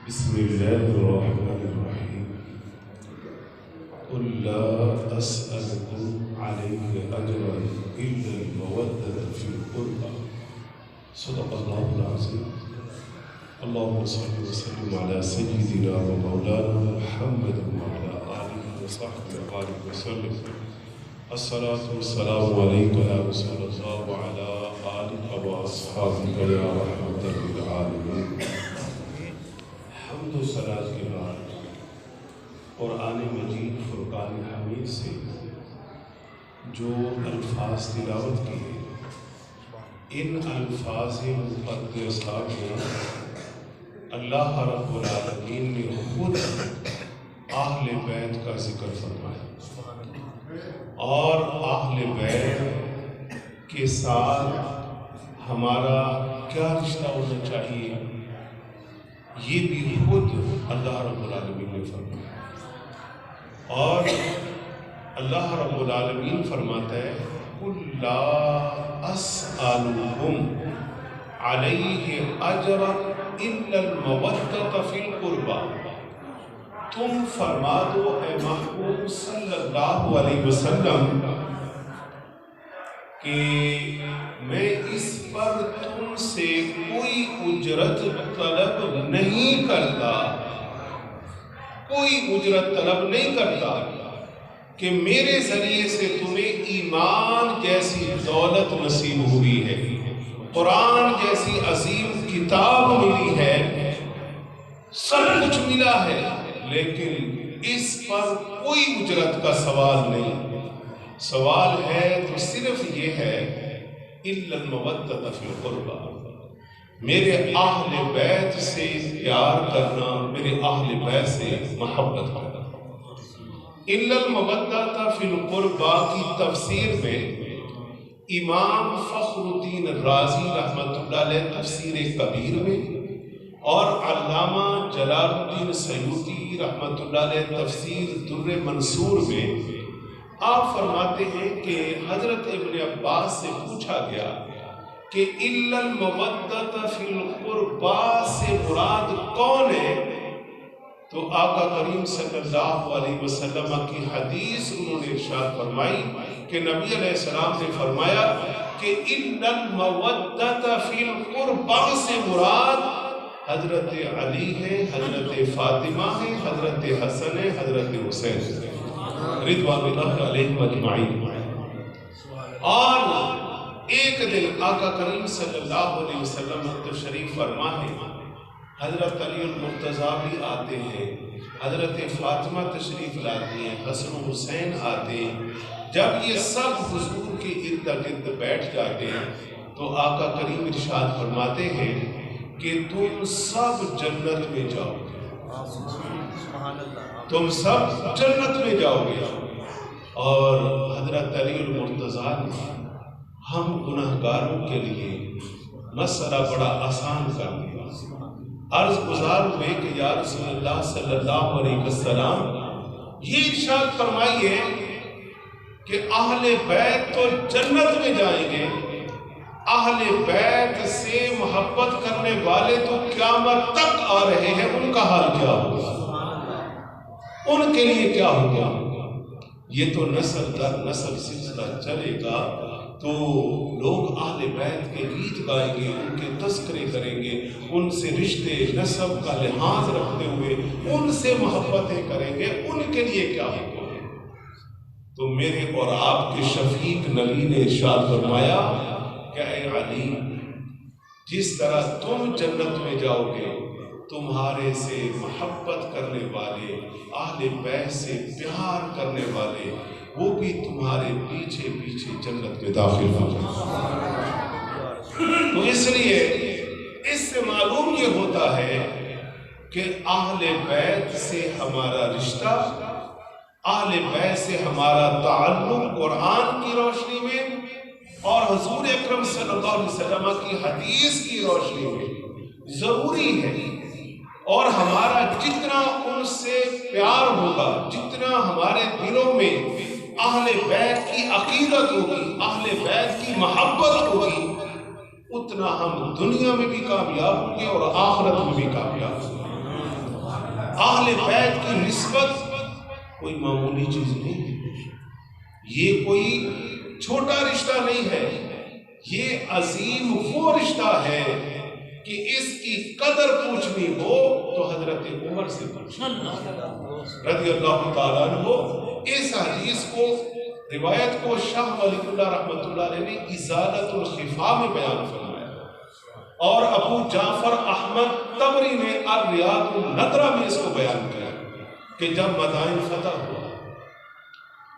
بسم الله الرحمن الرحيم قل لا أسألكم عليه أجرا إلا المودة في القربى صدق الله العظيم. اللهم صل وسلم على سيدنا ومولانا محمد وعلى آله وصحبه وبارك وسلم. الصلاة والسلام عليك يا رسول الله وعلى آلك وأصحابك يا رحمة للعالمين. حمد و ثنا کے بعد قرآن مجید فرقان حمید سے جو الفاظ تلاوت کیے، ان الفاظ مقدسہ میں اللہ رب العالمین نے خود اہل بیت کا ذکر فرمایا، اور اہل بیت کے ساتھ ہمارا کیا رشتہ ہونا چاہیے یہ بھی خود اللہ رب العالمین نے فرمایا. اور اللہ رب العالمین فرماتا ہے قُلْ لَا أَسْأَلُكُمْ عَلَيْهِ أَجْرًا إِلَّا الْمَوَدَّةَ فِي الْقُرْبَى. تم فرما دو اے محبوب صلی اللہ علیہ وسلم کہ میں اس پر تم سے کوئی اجرت طلب نہیں کرتا، کوئی اجرت طلب نہیں کرتا کہ میرے ذریعے سے تمہیں ایمان جیسی دولت نصیب ہوئی ہے، قرآن جیسی عظیم کتاب ملی ہے، سب کچھ ملا ہے، لیکن اس پر کوئی اجرت کا سوال نہیں. سوال ہے تو صرف یہ ہے اِلَّا الْمَوَدَّةَ فِي الْقُرْبَى، میرے اہل بیت سے پیار کرنا، میرے اہل بیت سے محبت کرنا. اِلَّا الْمَوَدَّةَ فِي الْقُرْبَى کی تفسیر میں امام فخر الدین رازی رحمۃ اللہ علیہ تفسیر کبیر میں اور علامہ جلال الدین سیوطی رحمۃ اللہ علیہ تفسیر در منصور میں آپ فرماتے ہیں کہ حضرت ابن عباس سے پوچھا گیا کہ اِلَّا الْمَوَدَّةَ فِي الْقُرْبَى سے مراد کون ہے؟ تو آقا کریم صلی اللہ علیہ وسلم کی حدیث انہوں نے ارشاد فرمائی کہ نبی علیہ السلام نے فرمایا کہ اِلَّا الْمَوَدَّةَ فِي الْقُرْبَى سے مراد حضرت علی ہے، حضرت فاطمہ ہے، حضرت حسن ہے، حضرت حسین ہے رضوان اللہ علیہ اجمعین. اور ایک دن آقا کریم صلی اللہ علیہ وسلم تشریف فرما ہے، حضرت علی المرتضیٰ بھی آتے ہیں، حضرت فاطمہ تشریف لاتی ہیں، حسن و حسین آتے ہیں. جب یہ سب حضور کے ارد گرد بیٹھ جاتے ہیں تو آقا کریم ارشاد فرماتے ہیں کہ تم سب جنت میں جاؤ گے، تم سب جنت میں جاؤ گے. اور حضرت علی المرتضیٰ نے ہم گناہگاروں کے لیے مسئلہ بڑا آسان کر دیا. عرض گزار ہوئے کہ یا رسول اللہ صلی اللہ علیہ وسلم یہ ارشاد فرمائیے کہ اہل بیت تو جنت میں جائیں گے، اہل بیت سے محبت کرنے والے تو قیامت تک آ رہے ہیں، ان کا حال کیا ہوگا، ان کے لیے کیا ہوگا؟ یہ تو نسل در نسل سلسلہ چلے گا تو لوگ اہل بیت کے گیت گائیں گے، ان کے تذکرے کریں گے، ان سے رشتے نسب کا لحاظ رکھتے ہوئے ان سے محبتیں کریں گے، ان کے لیے کیا ہوگا؟ تو میرے اور آپ کے شفیق نبی نے ارشاد فرمایا کہ اے علی، جس طرح تم جنت میں جاؤ گے، تمہارے سے محبت کرنے والے، اہل بیت سے پیار کرنے والے، وہ بھی تمہارے پیچھے پیچھے جنت میں داخل ہو جائیں. تو اس لیے اس سے معلوم یہ ہوتا ہے کہ اہل بیت سے ہمارا رشتہ، اہل بیت سے ہمارا تعلق قرآن کی روشنی میں اور حضور اکرم صلی اللہ علیہ وسلم کی حدیث کی روشنی میں ضروری ہے. اور ہمارا جتنا ان سے پیار ہوگا، جتنا ہمارے دلوں میں اہل بیت کی عقیدت ہوگی، اہل بیت کی محبت ہوگی، اتنا ہم دنیا میں بھی کامیاب ہوں گے اور آخرت میں بھی کامیاب ہوں گے. اہل بیت کی نسبت کوئی معمولی چیز نہیں ہے، یہ کوئی چھوٹا رشتہ نہیں ہے، یہ عظیم وہ رشتہ ہے کہ اس کی قدر پوچھنی ہو تو حضرت عمر سے پوچھنا رضی اللہ تعالیٰ عنہ۔ اس حدیث کو روایت کو شاہ ولی اللہ رحمۃ اللہ علیہ نے ازالۃ الخفا میں بیان فرمایا، اور ابو جعفر احمد طبری نے الریاض النطرہ میں اس کو بیان کیا کہ جب مدائن فتح ہوا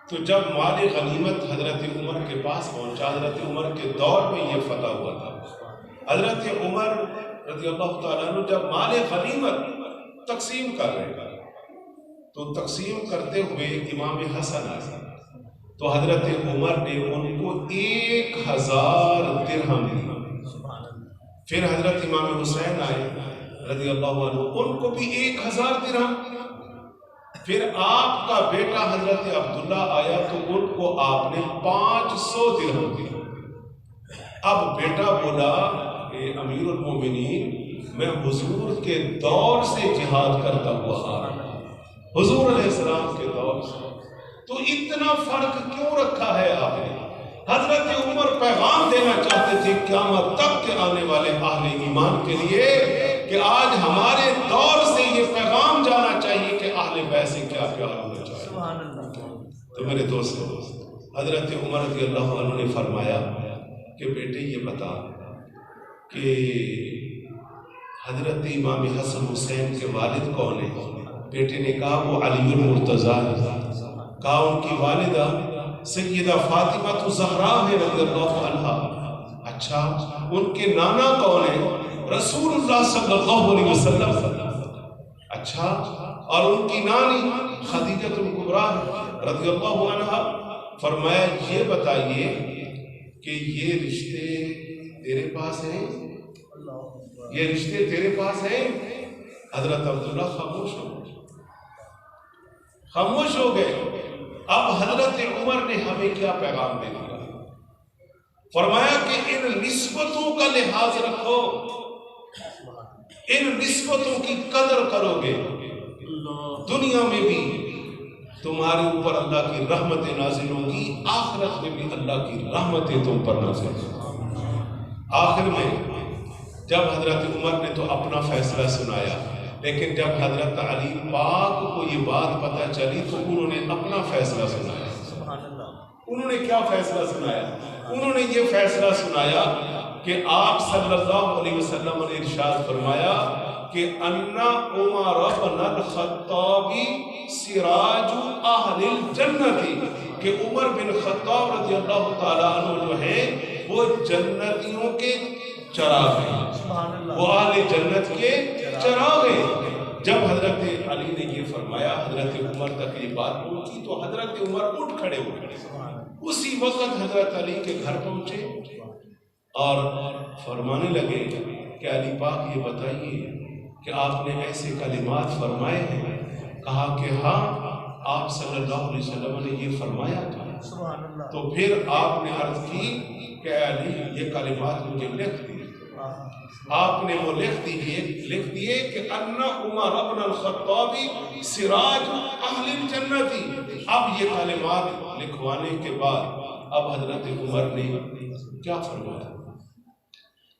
تو جب مال غنیمت حضرت عمر کے پاس پہنچا، حضرت عمر کے دور میں یہ فتح ہوا تھا، حضرت عمر رضی اللہ تعالیٰ عنہ جب مال غنیمت تقسیم کر رہے ہیں تو تقسیم کرتے ہوئے امام حسن آئے تو حضرت عمر نے ان کو 1000 درہم دی، پھر حضرت امام حسین آئے رضی اللہ عنہ، ان کو بھی 1000 درہم، پھر آپ کا بیٹا حضرت عبداللہ آیا تو ان کو آپ نے 500 درہم دی۔ اب بیٹا بولا کہ امیر المومنین میں حضور کے دور سے جہاد کرتا ہوا آ رہا ہوں، حضور علیہ السلام کے دور سے، تو اتنا فرق کیوں رکھا ہے آپ نے؟ حضرت عمر پیغام دینا چاہتے تھے قیامت تک کے آنے والے اہل ایمان کے لیے کہ آج ہمارے دور سے یہ پیغام جانا چاہیے کہ اہل بیت سے کیا پیار ہونا چاہیے۔ تو میرے دوستو، حضرت عمر رضی اللہ عنہ نے فرمایا کہ بیٹے یہ بتا کہ حضرت امام حسن حسین کے والد کون ہیں؟ بیٹے نے کہا وہ علی المرتضیٰ ہے۔ کہا ان کی والدہ سیدہ فاطمہ الزہرا ہے رضی اللہ عنہا۔ اچھا، ان کے نانا کون ہیں؟ رسول اللہ صلی اللہ علیہ وسلم۔ اچھا، اور ان کی نانی خدیجہ الکبریٰ رضی اللہ عنہا۔ فرمایا یہ بتائیے کہ یہ رشتے تیرے پاس ہیں؟ یہ رشتے تیرے پاس ہیں؟ حضرت عبداللہ خاموش ہو گئے۔ اب حضرت عمر نے ہمیں کیا پیغام دے دیا؟ فرمایا کہ ان نسبتوں کا لحاظ رکھو، ان نسبتوں کی قدر کرو گے، دنیا میں بھی تمہارے اوپر اللہ کی رحمتیں نازل ہوگی، آخرت میں بھی اللہ کی رحمتیں تم پر نازل ہوگی۔ آخر میں جب حضرت عمر نے تو اپنا فیصلہ سنایا، لیکن جب حضرت علی پاک کو یہ بات پتہ چلی تو انہوں نے اپنا فیصلہ سنایا۔ انہوں نے کیا فیصلہ سنایا؟ انہوں نے یہ فیصلہ سنایا کہ آپ صلی اللہ علیہ وسلم نے ارشاد فرمایا کہ ان عمر بن الخطاب سراج اہل الجنت، کہ عمر بن خطاب رضی اللہ تعالیٰ عنہ جو ہیں وہ جنتیوں کے چراغ ہیں، وہ اہل جنت کے چراغ ہیں۔ جب حضرت علی نے یہ فرمایا، حضرت عمر تک یہ بات پہنچی تو حضرت عمر اٹھ کھڑے ہوئے، اسی وقت حضرت علی کے گھر پہنچے اور فرمانے لگے کہ علی پاک یہ بتائیے کہ آپ نے ایسے کلمات فرمائے ہیں؟ کہا کہ ہاں، آپ صلی اللہ علیہ وسلم نے یہ فرمایا تھا۔ تو پھر آپ نے عرض کی کہ علی یہ کلمات مجھے لکھ دیے۔ آپ نے وہ لکھ دیے کہ ان عمر بن الخطاب سراج اہل الجنت۔ اب یہ کلمات لکھوانے کے بعد اب حضرت عمر نے کیا فرمایا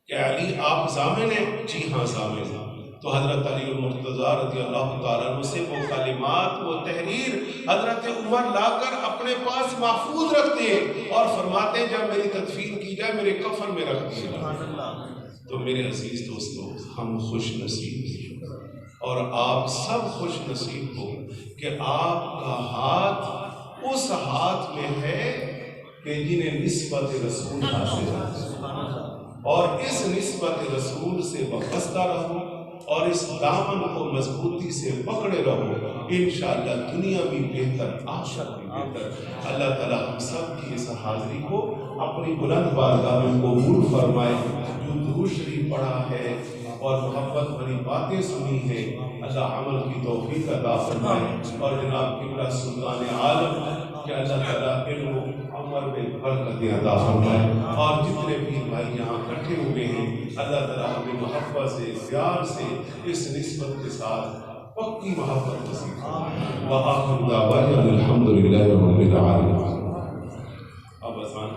کہ علی آپ ضامن ہیں؟ جی ہاں ضامن ہیں۔ تو حضرت علی المرتضیٰ رضی اللہ تعالیٰ عنہ سے وہ کلمات، وہ تحریر حضرت عمر لا کر اپنے پاس محفوظ رکھتے ہیں اور فرماتے ہیں جب میری تدفین کی جائے میرے کفن میں رکھ دیے۔ تو میرے عزیز دوستو، ہم خوش نصیب ہیں اور آپ سب خوش نصیب ہو کہ آپ کا ہاتھ اس ہاتھ میں ہے کہ جنہیں نسبت رسول حاصل ہے، اور اس نسبت رسول سے وابستہ رہو اور اس دامن کو مضبوطی سے پکڑے رہو، انشاءاللہ دنیا بھی بہتر، آخرت بھی بہتر۔ اللہ تعالیٰ ہم سب کی اس حاضری کو اپنی بلند بارگاہ میں قبول فرمائے۔ جو درود شریف پڑھا ہے اور محبت بھری باتیں سنی ہے، اللہ عمل کی توفیق عطا فرمائے، اور جناب قبلہ سلطان عالم کہ اللہ تعالیٰ علم و عمر میں برکتیں عطا فرمائے، اور جتنے بھی بھائی یہاں اکٹھے ہوئے ہیں اللہ تعالیٰ ہمیں محبت سے، پیار سے، اس نسبت کے ساتھ پکی محبت نصیب فرما۔ وآخر دعوانا الحمد للہ رب العالمین۔ اب اذان